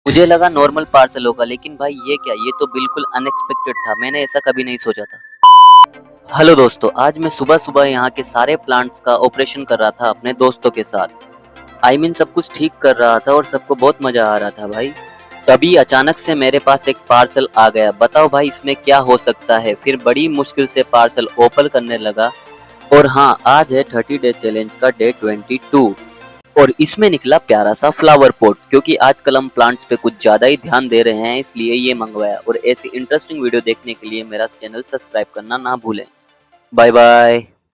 मुझे लगा normal parcel होगा, लेकिन भाई ये क्या, ये तो बिल्कुल अनएक्सपेक्टेड था। मैंने ऐसा कभी नहीं सोचा था। हेलो दोस्तों, आज मैं सुबह सुबह यहाँ के सारे प्लांट्स का ऑपरेशन कर रहा था अपने दोस्तों के साथ। सब कुछ ठीक कर रहा था और सबको बहुत मजा आ रहा था भाई। तभी अचानक से मेरे पास एक पार्सल आ गया। बताओ भाई इसमें क्या हो सकता है। फिर बड़ी मुश्किल से पार्सल ओपन करने लगा। और हाँ, आज है 30 डे चैलेंज का डे 22 और इसमें निकला प्यारा सा फ्लावर पॉट। क्योंकि आजकल हम प्लांट्स पे कुछ ज्यादा ही ध्यान दे रहे हैं, इसलिए ये मंगवाया। और ऐसी इंटरेस्टिंग वीडियो देखने के लिए मेरा चैनल सब्सक्राइब करना ना भूलें। Bye bye.